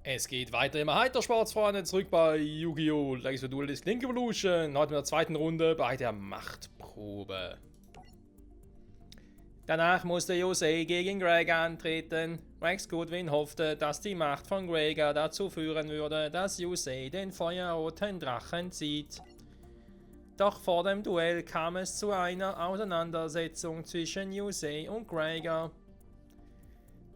Es geht weiter im Heitersportsfreunde, zurück bei Yu-Gi-Oh! Legacy of Duel Disk Link Evolution. Heute in der zweiten Runde bei der Machtprobe. Danach musste Yusei gegen Gregor antreten. Rex Goodwin hoffte, dass die Macht von Gregor dazu führen würde, dass Yusei den feuerroten Drachen zieht. Doch vor dem Duell kam es zu einer Auseinandersetzung zwischen Yusei und Gregor.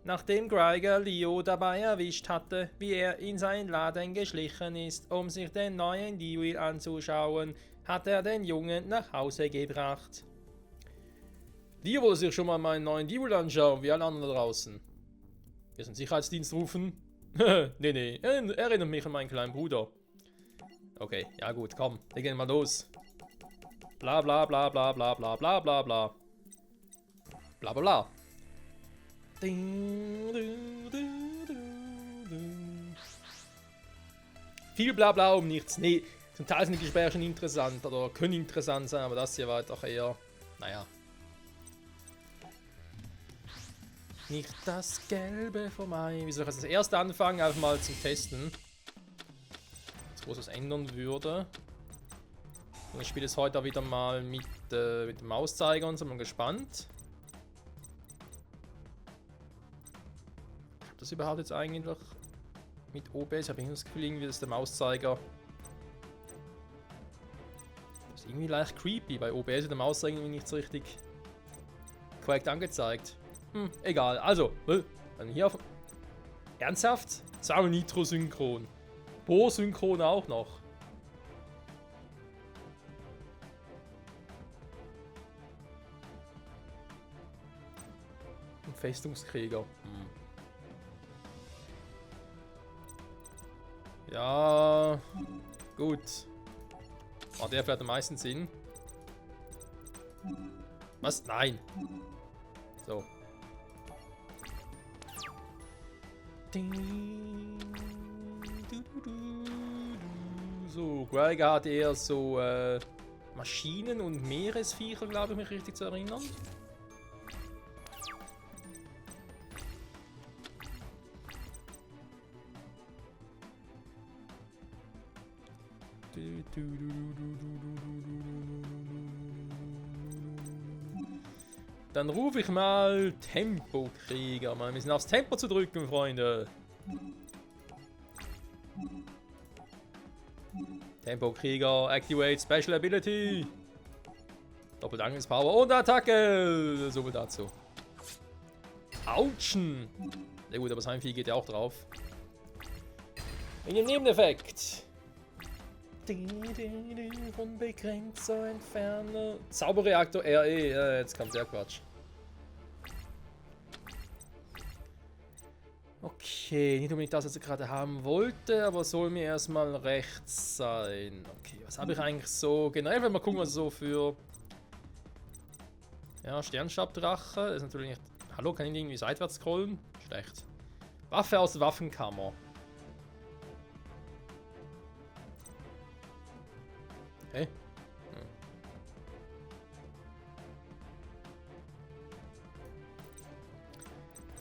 Nachdem Gregor Leo dabei erwischt hatte, wie er in seinen Laden geschlichen ist, um sich den neuen D-Wheel anzuschauen, hat er den Jungen nach Hause gebracht. Leo wollte sich schon mal meinen neuen D-Wheel anschauen, wie alle anderen da draußen. Wir sind Sicherheitsdienst rufen? nee, er erinnert mich an meinen kleinen Bruder. Okay, ja gut, komm, wir gehen mal los. Bla bla bla bla bla bla bla bla bla. Bla bla bla. Viel Blabla um nichts. Nee, zum Teil sind die Gespräche schon interessant oder können interessant sein, aber das hier war doch eher, naja. Nicht das Gelbe vorbei. Wie soll ich das erste anfangen? Einfach mal zum Testen. Jetzt, wo es ändern würde. Und ich spiele es heute auch wieder mal mit dem Mauszeiger und so, bin gespannt. Das überhaupt jetzt eigentlich mit OBS, habe ich das Gefühl, irgendwie ist der Mauszeiger. Das ist irgendwie leicht creepy. Bei OBS ist der Mauszeiger irgendwie nicht so richtig korrekt angezeigt. Egal. Also, dann hier auf. Ernsthaft? Das ist auch Nitro-Synchron. Bo-Synchron auch noch. Ein Festungskrieger. Ja, gut. Oh, der fährt am meisten Sinn. Was? Nein. So. So, Gregor hat eher so Maschinen und Meeresviecher, glaube ich, mich richtig zu erinnern. Dann rufe ich mal Tempo-Krieger. Wir müssen aufs Tempo zu drücken, Freunde. Tempo-Krieger, Activate Special Ability. Doppelangriffspower und Attacke. So viel dazu. Autschen. Ja gut, aber sein Vieh geht ja auch drauf. In dem Nebeneffekt. Von Begrenzer entfernen. Zauberreaktor RE. Jetzt kommt der Quatsch. Okay, nicht unbedingt das, was ich gerade haben wollte, aber soll mir erstmal rechts sein. Okay, was habe ich eigentlich so generell, wenn wir gucken, was so für. Ja, Sternstabdrache. Das ist natürlich nicht. Hallo, kann ich irgendwie seitwärts scrollen? Schlecht. Waffe aus der Waffenkammer. Hey.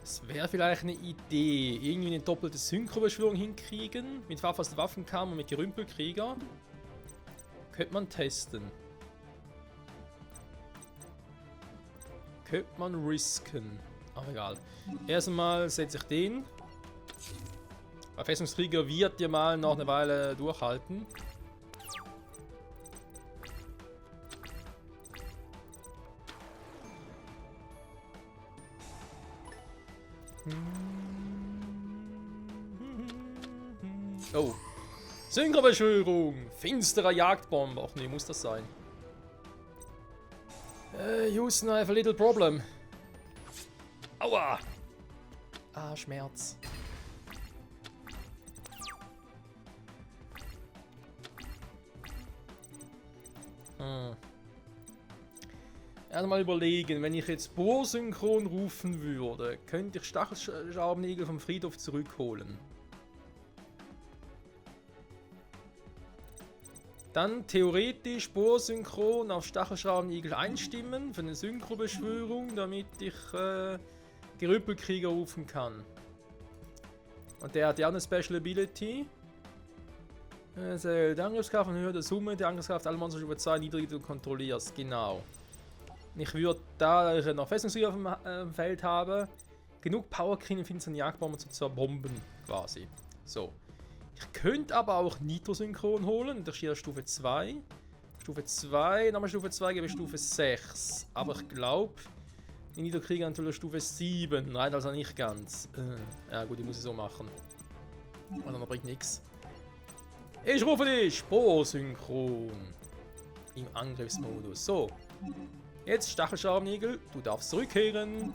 Das wäre vielleicht eine Idee. Irgendwie eine doppelte Synchrobeschwörung hinkriegen. Mit Waffe aus der Waffenkammer und mit Gerümpelkrieger. Könnte man testen. Könnte man risken. Aber egal. Erstmal setze ich den. Weil Festungskrieger wird ja mal noch eine Weile durchhalten. Oh. Synchrobeschwörung. Finsterer Jagdbomber. Ach nee, muss das sein. Houston, I have a little problem. Aua. Ah, Schmerz. Also mal überlegen, wenn ich jetzt Bohrsynchron rufen würde, könnte ich Stachelschraubnigel vom Friedhof zurückholen. Dann theoretisch Bohrsynchron auf Stachelschraubnigel einstimmen für eine Synchrobeschwörung, damit ich Gerümpelkrieger rufen kann. Und der hat ja auch eine Special Ability. Die Angriffskraft von Höhe der Summe, die Angriffskraft aller Monster über 2 niedrig du kontrollierst. Genau. Ich würde, da ich noch Festungskrieger auf dem Feld habe, genug Power kriegen, um einen Jagdbomber zu zerbomben, quasi. So. Ich könnte aber auch Nitro-Synchron holen, das ist hier Stufe 2. Stufe 2, nochmal Stufe 2 gebe ich Stufe 6. Aber ich glaube, die Nitro-Krieger natürlich Stufe 7. Nein, also nicht ganz. Ja gut, ich muss es so machen. Und dann bringt nichts. Ich rufe dich! Spor-Synchron. Im Angriffsmodus. So. Jetzt Stachelscharbenigel, du darfst zurückkehren.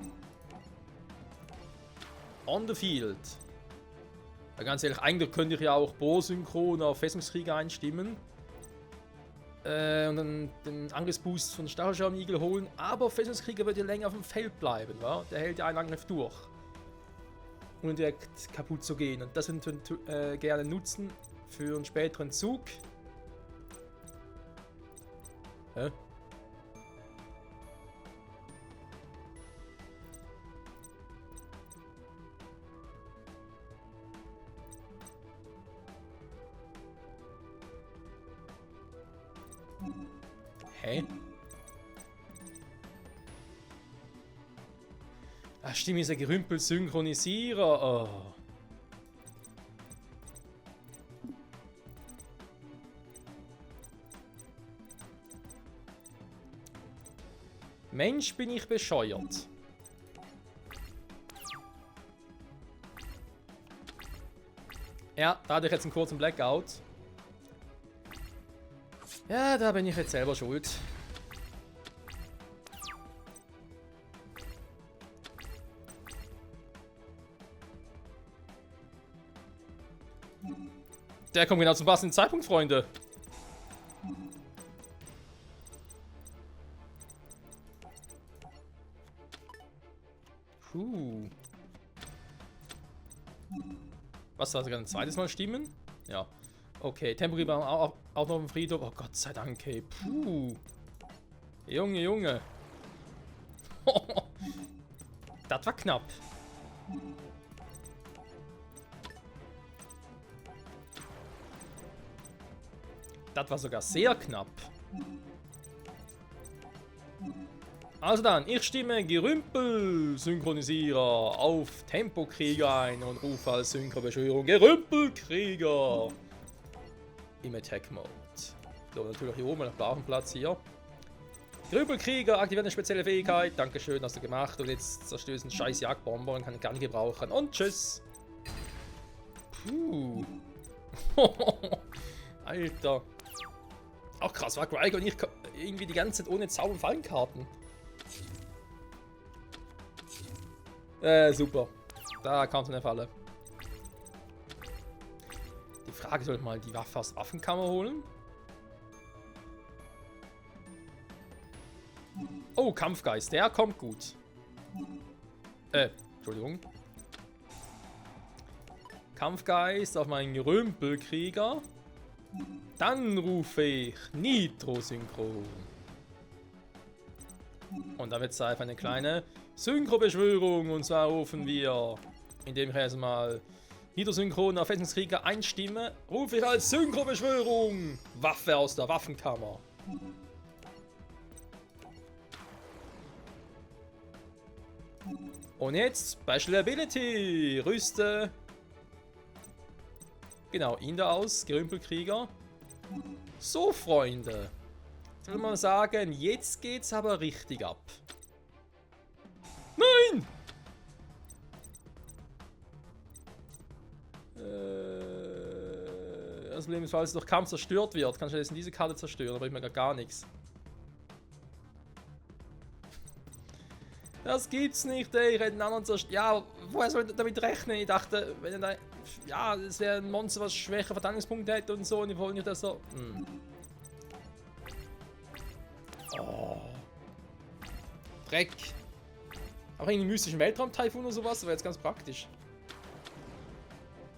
On the field. Ja, ganz ehrlich, eigentlich könnte ich ja auch Bohr-Synchron auf Festungskrieger einstimmen. Und dann den Angriffsboost von Stachelscharbenigel holen. Aber Festungskrieger wird ja länger auf dem Feld bleiben, wa? Der hält ja einen Angriff durch. Ohne direkt kaputt zu gehen. Und das würden wir gerne nutzen für einen späteren Zug. Hä? Hä? Ach stimmt, dieser Gerümpel-Synchronisierer. Oh. Mensch, bin ich bescheuert. Ja, da hatte ich jetzt einen kurzen Blackout. Ja, da bin ich jetzt selber schuld. Der kommt genau zum passenden Zeitpunkt, Freunde. Was, soll sogar ein zweites Mal stimmen? Ja. Okay, Temporär auch noch im Friedhof. Oh Gott sei Dank, ey. Puh. Junge, Junge. Das war knapp. Das war sogar sehr knapp. Also dann, ich stimme Gerümpel-Synchronisierer auf Tempokrieger ein und rufe als Synchrobeschwörung Gerümpelkrieger im Attack-Mode. So, natürlich hier oben auf dem blauen Platz hier. Gerümpelkrieger aktiviert eine spezielle Fähigkeit. Dankeschön, hast du gemacht. Und jetzt zerstörst du einen scheiß Jagdbomber und kann ihn gar nicht gebrauchen. Und tschüss. Puh. Alter. Ach krass, war Greiger und ich irgendwie die ganze Zeit ohne Zauber- und Fallenkarten. Super. Da kam es eine Falle. Die Frage, soll ich mal die Waffe aus Waffenkammer holen? Oh, Kampfgeist, der kommt gut. Entschuldigung. Kampfgeist auf meinen Gerümpelkrieger. Dann rufe ich Nitro-Synchron. Und dann wird es einfach eine kleine Synchro-Beschwörung. Und zwar rufen wir, indem ich erstmal Nitro-Synchron auf Festungskrieger einstimme, rufe ich als Synchro-Beschwörung Waffe aus der Waffenkammer. Und jetzt Special Ability. Rüste. Genau, ihn da aus. Gerümpelkrieger. So, Freunde. Jetzt will man sagen, jetzt geht's aber richtig ab. Nein! Das Problem ist, falls es durch Kampf zerstört wird, kann ich jetzt diese Karte zerstören, aber ich mir gar nichts. Das gibt's nicht, ey. Ich hätte einen anderen zerstört. Ja, woher soll ich damit rechnen? Ich dachte, wenn er da. Ja, es wäre ein Monster, was schwächer Verteidigungspunkte hätte und so, und ich wollte nicht, dass er. Oh. Dreck. Auch irgendwie mystischen Weltraum-Typhoon oder sowas, wäre jetzt ganz praktisch.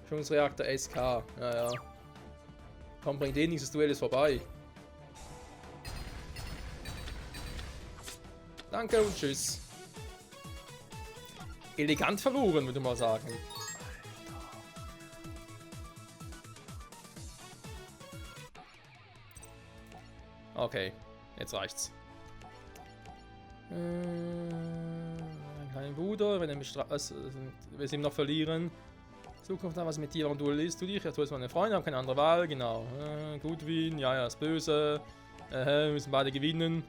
Fusionsreaktor SK. Ja, ja. Komm, bringt eh nichts, das Duell ist vorbei. Danke und tschüss. Elegant verloren, würde man sagen. Alter. Okay, jetzt reicht's. Ein kleiner Bruder, wenn er wir sie noch verlieren. Zukunft da, was mit dir, warum du liest, du dich, ja, du bist meine Freunde, haben keine andere Wahl, genau. Goodwin, ja, ist böse. Wir müssen beide gewinnen.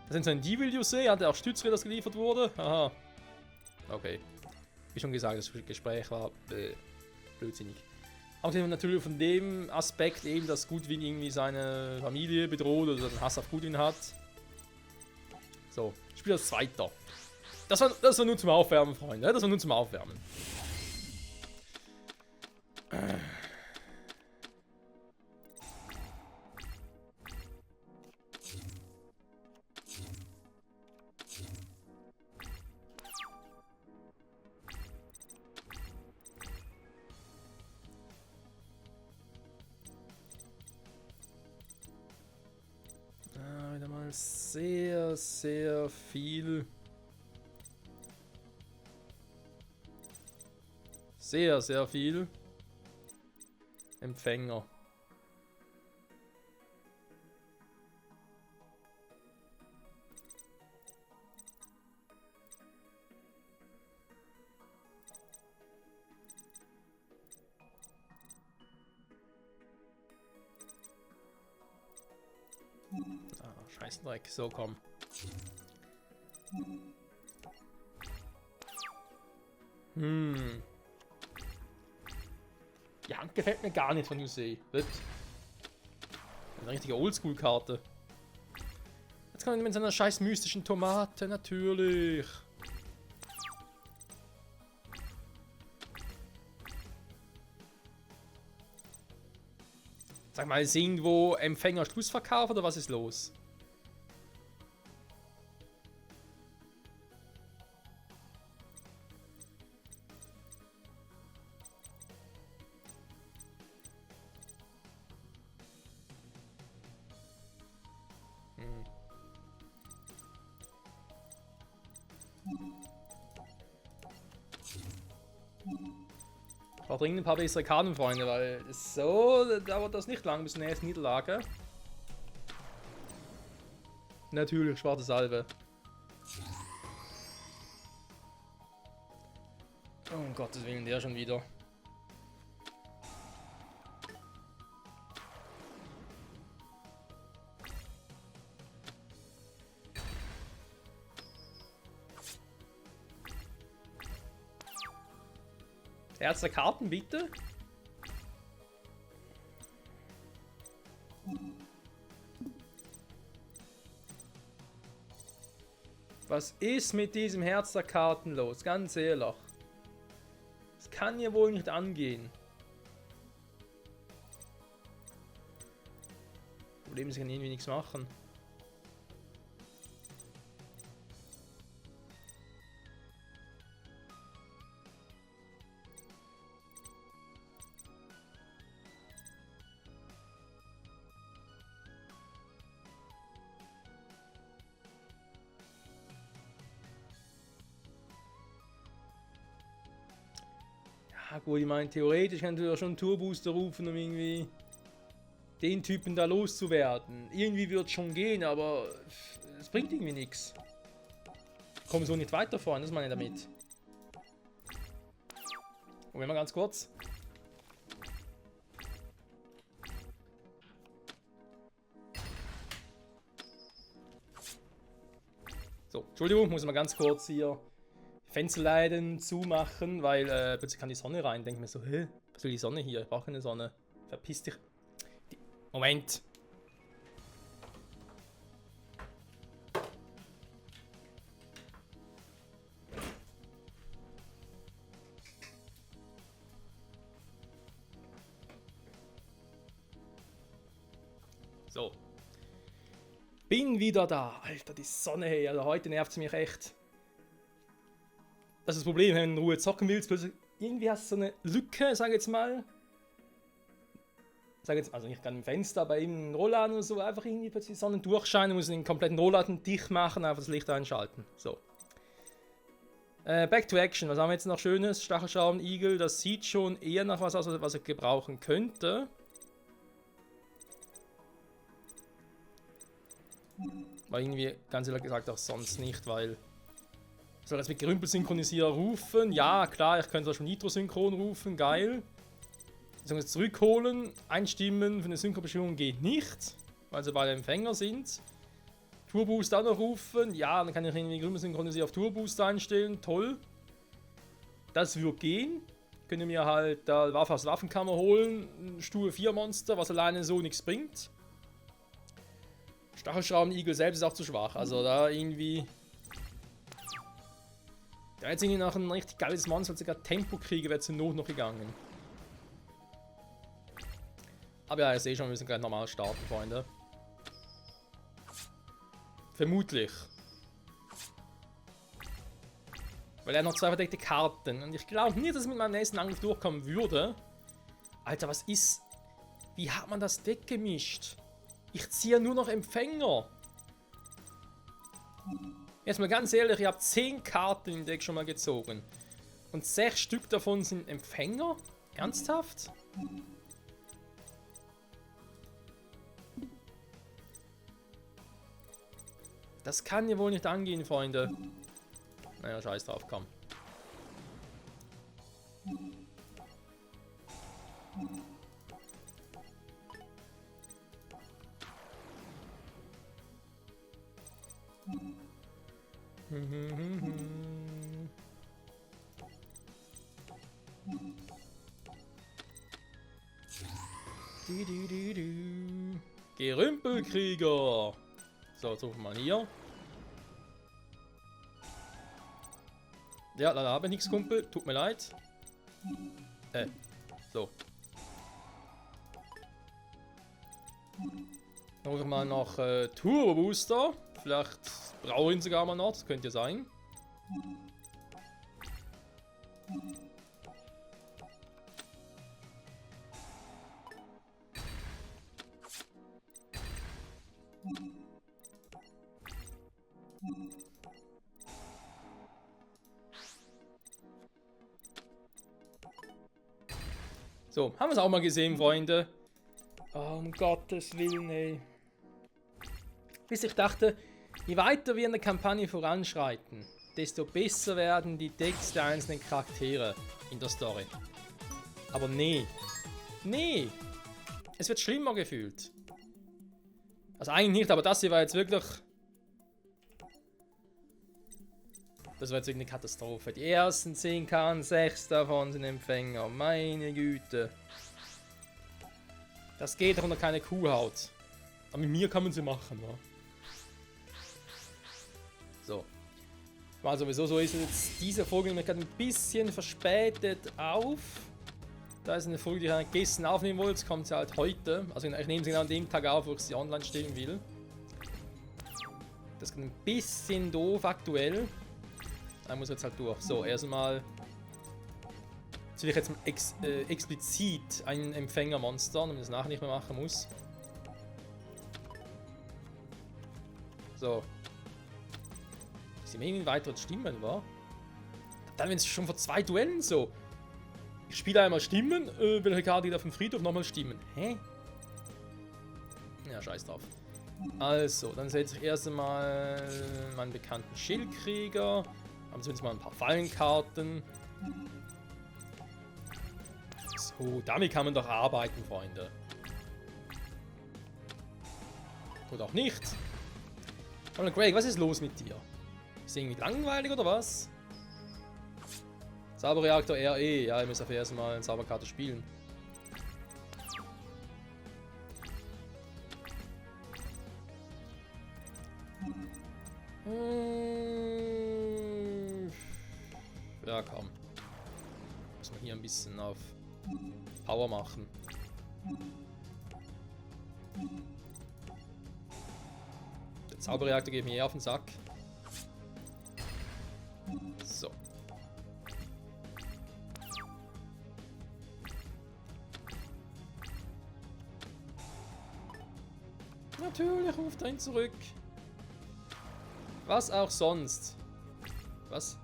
Das sind so ein Devil, you say, hat er auch Stützräder, das geliefert wurde. Aha. Okay. Wie schon gesagt, das Gespräch war blödsinnig. Außerdem natürlich von dem Aspekt eben, dass Goodwin irgendwie seine Familie bedroht oder einen Hass auf Goodwin hat. So, ich spiele als Zweiter. Das war nur zum Aufwärmen, Freunde. Das war nur zum Aufwärmen. Wieder mal sehr, sehr viel. Sehr, sehr viel. Empfänger. Scheißdreck, so komm. Die Hand gefällt mir gar nicht von Yusei. Eine richtige Oldschool-Karte. Jetzt kommt er mit seiner scheiß mystischen Tomate, natürlich. Sag mal, ist irgendwo Empfänger Schlussverkauf oder was ist los? Ich brauche dringend ein paar bessere Karten, Freunde, weil so dauert das nicht lang bis zur nächsten Niederlage. Natürlich, schwarze Salbe. Oh, um Gottes Willen, der schon wieder. Herz der Karten, bitte. Was ist mit diesem Herz der Karten los? Ganz ehrlich. Das kann ja wohl nicht angehen. Problem ist, ich kann irgendwie nichts machen. Ja gut, ich meine, theoretisch kann du ja schon einen Tourbooster rufen, um irgendwie den Typen da loszuwerden. Irgendwie wird es schon gehen, aber es bringt irgendwie nichts. Ich komme so nicht weiter vorne, das meine ich damit. Moment mal ganz kurz. So, Entschuldigung, muss mal ganz kurz hier Fensterleiden zumachen, weil plötzlich kann die Sonne rein. Denke mir so, hä? Was will die Sonne hier? Ich brauche keine Sonne. Verpiss dich. Moment. So. Bin wieder da. Alter, die Sonne, hey. Also heute nervt es mich echt. Das ist das Problem, wenn du in Ruhe zocken willst, plötzlich irgendwie hast du so eine Lücke, sag jetzt mal. Sag jetzt, also nicht gerade im Fenster, aber im Rollladen oder so, einfach irgendwie plötzlich die Sonne durchscheinen, muss den kompletten Rollladen dicht machen, einfach das Licht einschalten. So. Back to Action, was haben wir jetzt noch Schönes? Stachelschaum, Igel, das sieht schon eher nach was aus, was er gebrauchen könnte. Weil irgendwie, ganz ehrlich gesagt, auch sonst nicht, weil... Soll das mit Gerümpel-Synchronisierer rufen? Ja, klar, ich könnte auch schon Nitro-Synchron rufen, geil. Soll ich zurückholen, einstimmen für eine Synchronbestimmung geht nicht, weil sie beide Empfänger sind. Tourboost auch noch rufen, ja, dann kann ich irgendwie Gerümpel-Synchronisierer auf Tourboost einstellen, toll. Das würde gehen. Könnt ihr mir halt da Waffe aus Waffenkammer holen, ein Stufe 4 Monster, was alleine so nichts bringt. Stachelschrauben-Igel selbst ist auch zu schwach, also da irgendwie... Da jetzt irgendwie noch ein richtig geiles Monster, als sogar Tempo kriege, wäre zur Not noch gegangen. Aber ja, ich sehe schon, wir müssen gleich normal starten, Freunde. Vermutlich. Weil er hat noch 2 verdeckte Karten. Und ich glaube nicht, dass ich mit meinem nächsten Angriff durchkommen würde. Alter, was ist... Wie hat man das weggemischt? Ich ziehe nur noch Empfänger. Jetzt mal ganz ehrlich, ich habe 10 Karten im Deck schon mal gezogen. Und 6 Stück davon sind Empfänger? Ernsthaft? Das kann ja wohl nicht angehen, Freunde. Naja, scheiß drauf, komm. Gerümpelkrieger. So, jetzt rufen wir mal hier. Ja, leider habe ich nichts, Kumpel. Tut mir leid. So. Dann rufe ich mal noch Turbo Booster. Vielleicht brauche ich ihn sogar mal noch. Das könnte ja sein. So, haben wir es auch mal gesehen, Freunde. Oh, um Gottes Willen, ey. Bis ich dachte, je weiter wir in der Kampagne voranschreiten, desto besser werden die Decks der einzelnen Charaktere in der Story. Aber nee. Nee. Es wird schlimmer gefühlt. Also eigentlich nicht, aber das hier war jetzt wirklich... Das war jetzt wirklich eine Katastrophe. Die ersten 10 Karten, 6 davon sind Empfänger. Meine Güte. Das geht doch unter keine Kuhhaut. Aber mit mir kann man sie machen, wa? So. Weil sowieso so ist jetzt diese Folge nämlich gerade ein bisschen verspätet auf. Da ist eine Folge, die ich gestern aufnehmen wollte. Jetzt kommt sie halt heute. Also ich nehme sie genau an dem Tag auf, wo ich sie online stellen will. Das ist ein bisschen doof aktuell. Da muss jetzt halt durch. So, erstmal. Jetzt will ich jetzt explizit ein Empfängermonster, damit ich das nachher nicht mehr machen muss. So. Sind wir irgendwie weitere Stimmen, wa? Dann, wenn es schon vor 2 Duellen so. Ich spiele einmal Stimmen, welche Karte geht auf dem Friedhof, nochmal Stimmen. Hä? Ja, scheiß drauf. Also, dann setze ich erst einmal meinen bekannten Schildkrieger. Haben zumindest mal ein paar Fallenkarten. So, damit kann man doch arbeiten, Freunde. Oder auch nicht. Aber Greg, was ist los mit dir? Ist irgendwie langweilig oder was? Zauberreaktor RE. Ja, ich muss auf erstmal eine Zauberkarte spielen. Ja, komm. Muss man hier ein bisschen auf Power machen. Der Zauberreaktor geht mir eher auf den Sack. So. Natürlich ruft er ihn zurück. Was auch sonst. Was?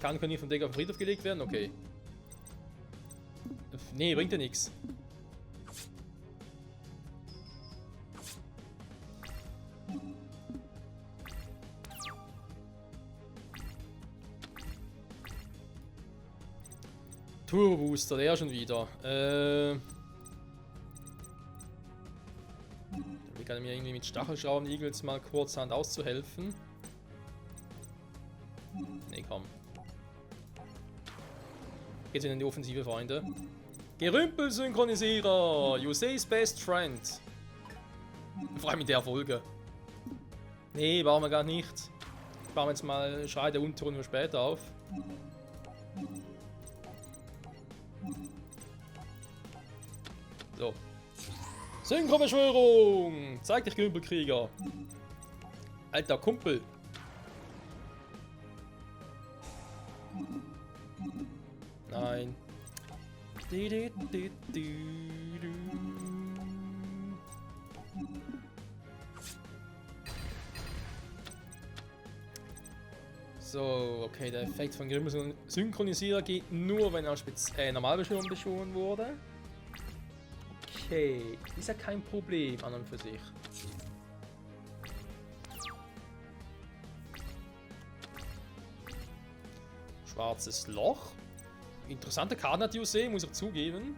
Kann hier vom Deck auf den Friedhof gelegt werden? Okay. Nee, bringt ja nichts. Turbo Booster, der schon wieder. Wie kann ich mir irgendwie mit Stachelschrauben-Igels mal kurzhand auszuhelfen? Nee, komm. Geht's in die Offensive, Freunde. Gerümpelsynchronisierer! Yuseis Best Friend. Vor allem in der Folge. Nee, bauen wir gar nicht. Bauen wir jetzt mal Schrei der Unteren nur später auf. So. Synchrobeschwörung! Zeig dich, Gerümpelkrieger! Alter Kumpel! Nein. So, okay, der Effekt von Grimmel Synchronisierer geht nur, wenn er Normalbeschwörung beschworen wurde. Okay, ist ja kein Problem an und für sich. Schwarzes Loch. Interessante Karten hat Yusei, muss ich zugeben.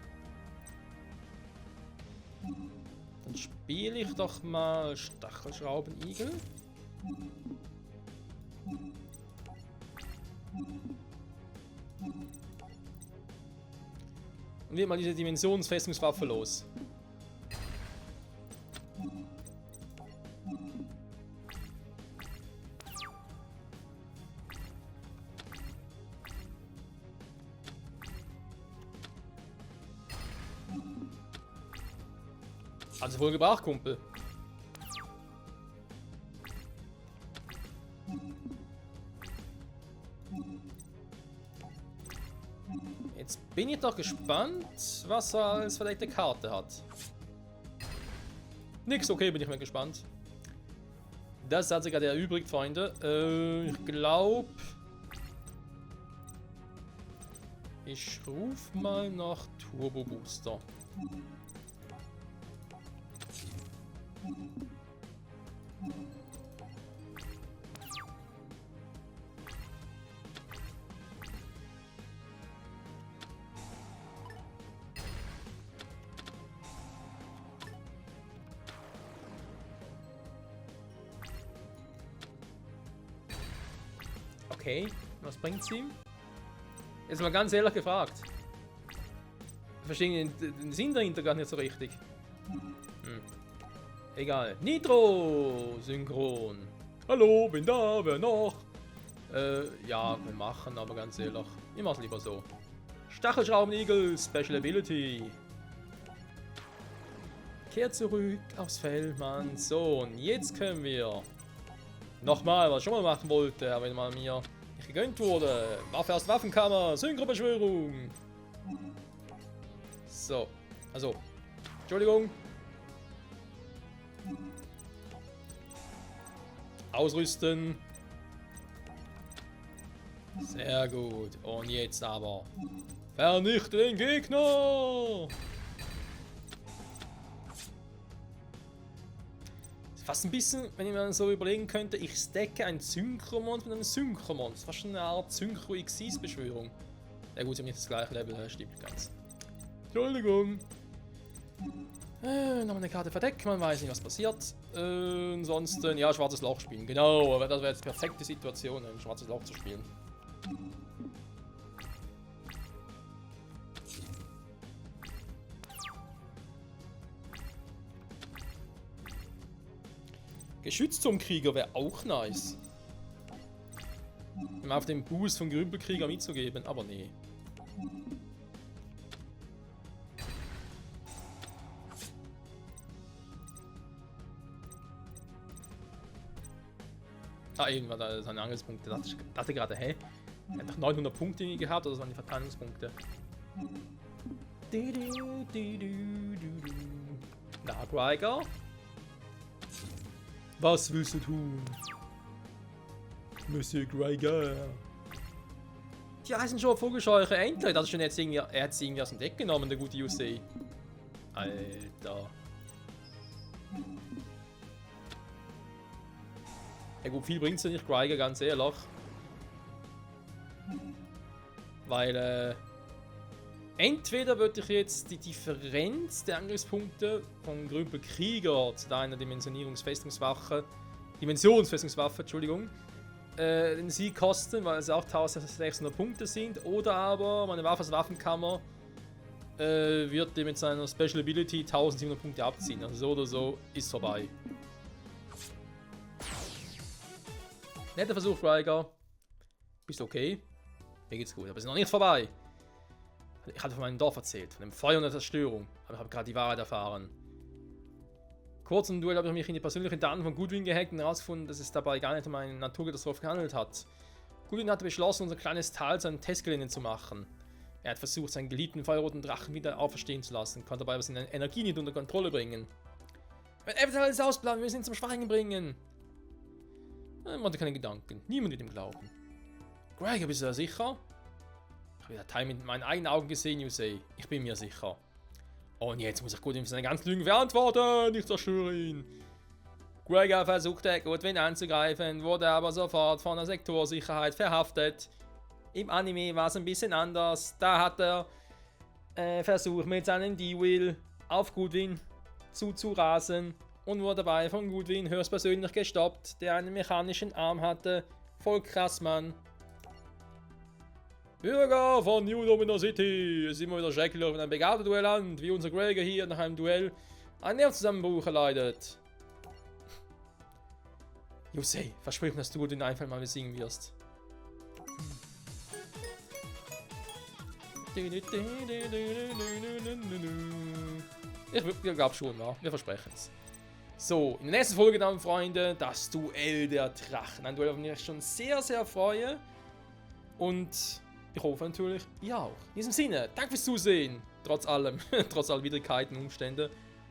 Dann spiele ich doch mal Stachelschraubenigel. Und wird mal diese Dimensionsfestungswaffe los. Also wohl gebracht, Kumpel. Jetzt bin ich doch gespannt, was er als verdeckte Karte hat. Nix, okay, bin ich mal gespannt. Das hat sich gerade erübrigt, Freunde. Ich glaube... Ich rufe mal nach Turbo Booster. Okay, was bringt's ihm? Jetzt mal ganz ehrlich gefragt. Ich verstehe den Sinn dahinter gar nicht so richtig. Egal. Nitro! Synchron. Hallo, bin da, wer noch? Ja, wir machen, aber ganz ehrlich. Ich mach's lieber so. Stachelschraubenigel, Special Ability. Kehr zurück aufs Feld, Mann. So, und jetzt können wir nochmal, was ich schon mal machen wollte, aber wenn mal mir nicht gegönnt wurde. Waffe aus Waffenkammer, Synchrobeschwörung. So, also, Entschuldigung. Ausrüsten. Sehr gut. Und jetzt aber. Vernichte den Gegner! Fast ein bisschen, wenn ich mir so überlegen könnte, ich stacke ein Synchromonster mit einem Synchromonster. Fast eine Art Synchro-Xyz-Beschwörung. Ja gut, sie haben nicht das gleiche Level, das stimmt ganz. Entschuldigung. Noch eine Karte verdeckt, man weiß nicht, was passiert. Ansonsten, ja, schwarzes Loch spielen. Genau, aber das wäre jetzt die perfekte Situation, ein schwarzes Loch zu spielen. Geschützt zum Krieger wäre auch nice. Um auf den Boost von Gerümpelkrieger mitzugeben, aber nee. Ah, irgendwann da seine Angriffspunkte. Ich dachte gerade, hä? Er hat doch 900 Punkte irgendwie gehabt, oder das waren die Verteidigungspunkte. Na, Greiger? Was willst du tun? Monsieur Greiger. Die heißen schon vogelscheuche Entler. Das ist schon jetzt irgendwie, er hat sie irgendwie aus dem Deck genommen, der gute Yusei. Alter. Ja gut, viel bringt's ja nicht, Greiger, ganz ehrlich. Weil, Entweder würde ich jetzt die Differenz der Angriffspunkte von Grümpel Krieger zu deiner Dimensionsfestungswaffe, Entschuldigung, den Sieg kosten, weil es auch 1600 Punkte sind. Oder aber meine Waffe aus Waffenkammer wird dir mit seiner Special Ability 1700 Punkte abziehen. Also so oder so ist vorbei. Netter Versuch, Ryger. Bist okay? Mir geht's gut, aber es ist noch nicht vorbei. Ich hatte von meinem Dorf erzählt, von dem Feuer und der Zerstörung. Aber ich habe gerade die Wahrheit erfahren. Kurz im Duell habe ich mich in die persönlichen Daten von Goodwin gehackt und herausgefunden, dass es dabei gar nicht um eine Naturkatastrophe gehandelt hat. Goodwin hatte beschlossen, unser kleines Tal zu einem Testgelände zu machen. Er hat versucht, seinen geliebten feuerroten Drachen wieder auferstehen zu lassen, konnte dabei aber seine Energie nicht unter Kontrolle bringen. Wenn Avatar alles ausbleiben, wir müssen ihn zum Schweigen bringen. Er machte keine Gedanken. Niemand wird ihm glauben. Greg, bist du da sicher? Ich habe den Teil mit meinen eigenen Augen gesehen, Yusei. Ich bin mir sicher. Und jetzt muss ich Goodwin für seine ganzen Lügen verantworten. Ich zerstöre ihn. Gregor versuchte, Goodwin anzugreifen, wurde aber sofort von der Sektorsicherheit verhaftet. Im Anime war es ein bisschen anders. Da hat er versucht, mit seinem D-Wheel auf Goodwin zuzurasen und wurde dabei von Goodwin höchstpersönlich gestoppt, der einen mechanischen Arm hatte. Voll krass, Mann. Bürger von New Domino City, es ist immer wieder schrecklich, wenn ein begabter Duellant wie unser Gregor hier nach einem Duell einen Nervenzusammenbruch erleidet. Yusei, versprich mir, dass du den Einfall mal besiegen wirst. Ich glaube schon, ja. Wir versprechen es. So, in der nächsten Folge dann, Freunde, das Duell der Drachen. Ein Duell, auf das ich mich schon sehr, sehr freue. Und ich hoffe natürlich, ihr auch. In diesem Sinne, danke fürs Zusehen. Trotz allem, trotz aller Widrigkeiten und Umstände.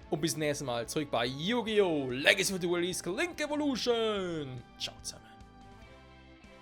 Und bis zum nächsten Mal zurück bei Yu-Gi-Oh! Legacy of Duelist Link Evolution. Ciao zusammen.